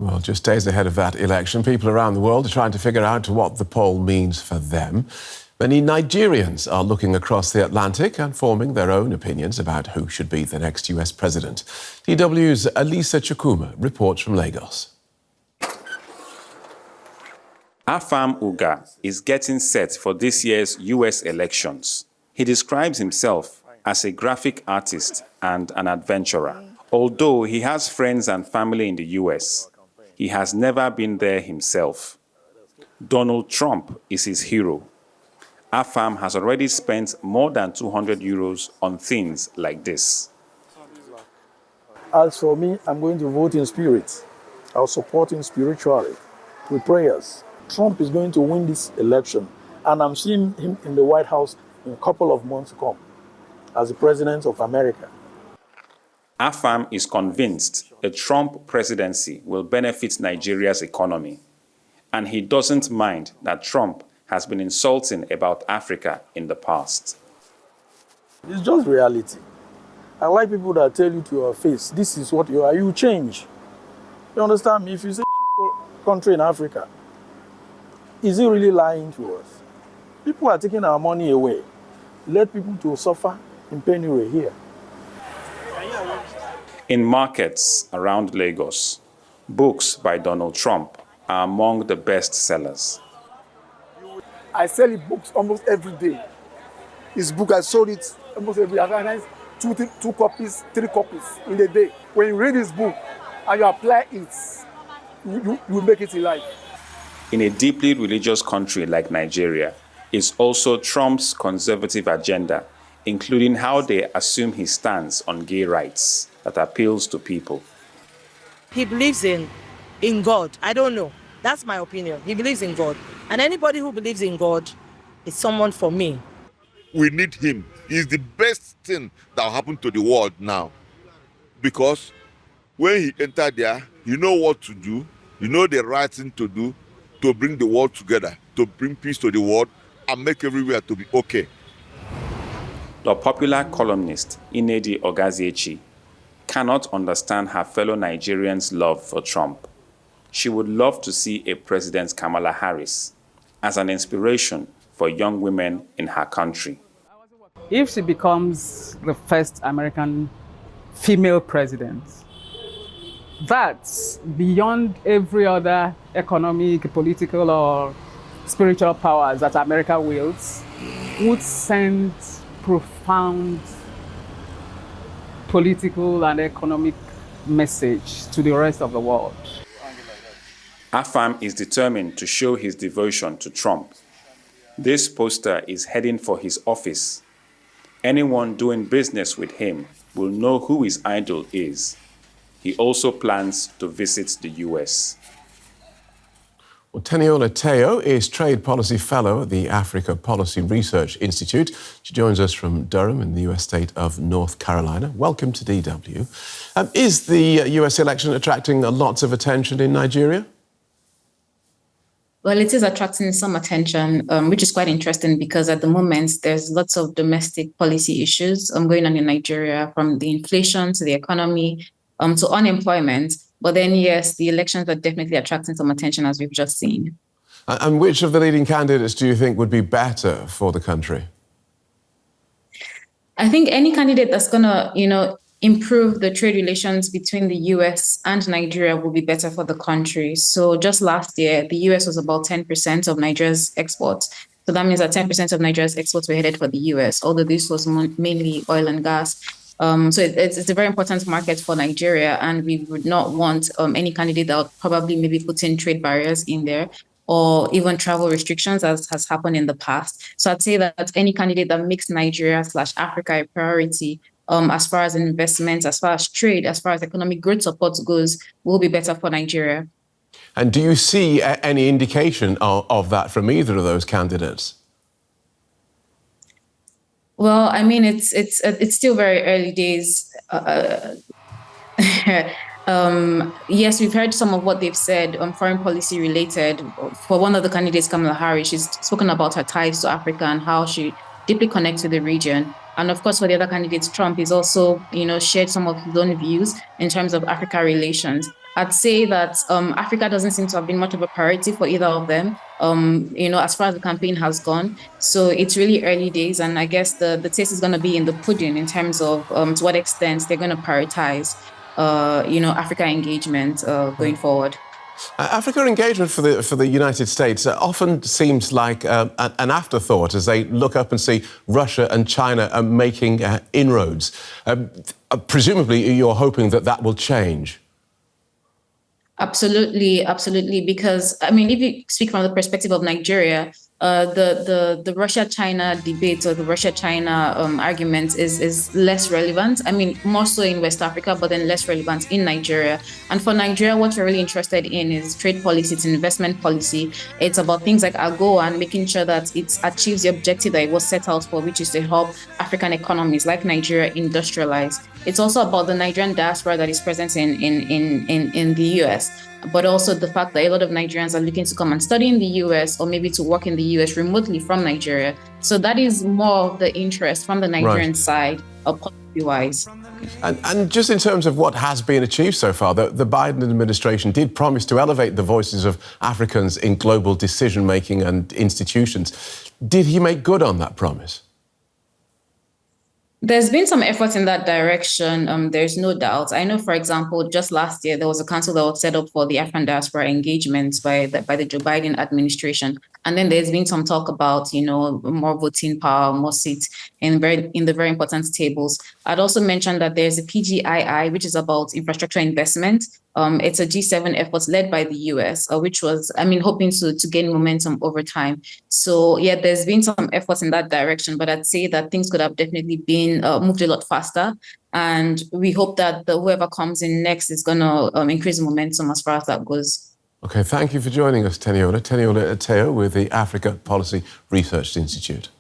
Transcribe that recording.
Well, just days ahead of that election, people around the world are trying to figure out what the poll means for them. Many Nigerians are looking across the Atlantic and forming their own opinions about who should be the next US president. DW's Alisa Chukwuma reports from Lagos. Afam Uga is getting set for this year's US elections. He describes himself as a graphic artist and an adventurer. Although he has friends and family in the US, he has never been there himself. Donald Trump is his hero. Afam has already spent more than 200 euros on things like this. As for me, I'm going to vote in spirit. I'll support him spiritually with prayers. Trump is going to win this election, and I'm seeing him in the White House in a couple of months to come as the president of America. Afam is convinced a Trump presidency will benefit Nigeria's economy, and he doesn't mind that Trump has been insulting about Africa in the past. It's just reality. I like people that tell you to your face, this is what you are, you change. You understand me? If you say country in Africa, is he really lying to us? People are taking our money away. Let people to suffer in penury here. In markets around Lagos, books by Donald Trump are among the best sellers. I sell books almost every day. His book, I sold it almost every day. I have two copies, 3 copies in a day. When you read his book and you apply it, you will make it in life. In a deeply religious country like Nigeria, is also Trump's conservative agenda, including how they assume he stands on gay rights, that appeals to people. He believes in God. I don't know. That's my opinion. He believes in God. And anybody who believes in God is someone for me. We need him. He's the best thing that will happen to the world now. Because when he entered there, you know what to do. You know the right thing to do to bring the world together, to bring peace to the world and make everywhere to be okay. The popular columnist Inedi Ogaziechi cannot understand her fellow Nigerians' love for Trump. She would love to see a President Kamala Harris as an inspiration for young women in her country. If she becomes the first American female president, that's beyond every other economic, political, or spiritual powers that America wields, would send profound political and economic message to the rest of the world. Afam is determined to show his devotion to Trump. This poster is heading for his office. Anyone doing business with him will know who his idol is. He also plans to visit the US. Well, Teniola Teo is Trade Policy Fellow at the Africa Policy Research Institute. She joins us from Durham in the US state of North Carolina. Welcome to DW. Is the US election attracting lots of attention in Nigeria? Well, it is attracting some attention, which is quite interesting because at the moment, there's lots of domestic policy issues going on in Nigeria, from the inflation to the economy to unemployment. But then, yes, the elections are definitely attracting some attention, as we've just seen. And which of the leading candidates do you think would be better for the country? I think any candidate that's going to, improve the trade relations between the US and Nigeria will be better for the country. So just last year, the US was about 10% of Nigeria's exports. So that means that 10% of Nigeria's exports were headed for the US, although this was mainly oil and gas. So it's a very important market for Nigeria, and we would not want any candidate that would probably maybe put in trade barriers in there or even travel restrictions, as has happened in the past. So I'd say that any candidate that makes Nigeria/Africa a priority as far as investments, as far as trade, as far as economic growth support goes, will be better for Nigeria. And do you see any indication of that from either of those candidates? Well, I mean, it's still very early days. Yes, we've heard some of what they've said on foreign policy related. For one of the candidates, Kamala Harris, she's spoken about her ties to Africa and how she deeply connects with the region. And of course, for the other candidates, Trump is also, shared some of his own views in terms of Africa relations. I'd say that Africa doesn't seem to have been much of a priority for either of them, as far as the campaign has gone. So it's really early days. And I guess the taste is going to be in the pudding in terms of to what extent they're going to prioritize, Africa engagement going forward. Africa engagement for the United States often seems like an afterthought as they look up and see Russia and China making inroads. Presumably, you're hoping that will change. Absolutely, absolutely. Because I mean, if you speak from the perspective of Nigeria, the Russia-China debate or the Russia-China argument is less relevant. I mean, more so in West Africa, but then less relevant in Nigeria. And for Nigeria, what we're really interested in is trade policy, it's investment policy. It's about things like AGOA and making sure that it achieves the objective that it was set out for, which is to help African economies like Nigeria industrialize. It's also about the Nigerian diaspora that is present in the US, but also the fact that a lot of Nigerians are looking to come and study in the US or maybe to work in the US remotely from Nigeria. So that is more of the interest from the Nigerian side, policy-wise. And just in terms of what has been achieved so far, the Biden administration did promise to elevate the voices of Africans in global decision-making and institutions. Did he make good on that promise? There's been some efforts in that direction. There's no doubt. I know, for example, just last year, there was a council that was set up for the African diaspora engagements by the Joe Biden administration. And then there's been some talk about, more voting power, more seats in the very important tables. I'd also mention that there's a PGII, which is about infrastructure investment. It's a G7 effort led by the US, which was, hoping to gain momentum over time. So, yeah, there's been some efforts in that direction, but I'd say that things could have definitely been moved a lot faster. And we hope that whoever comes in next is going to increase momentum as far as that goes. OK, thank you for joining us, Teniola. Teniola Ateo with the Africa Policy Research Institute.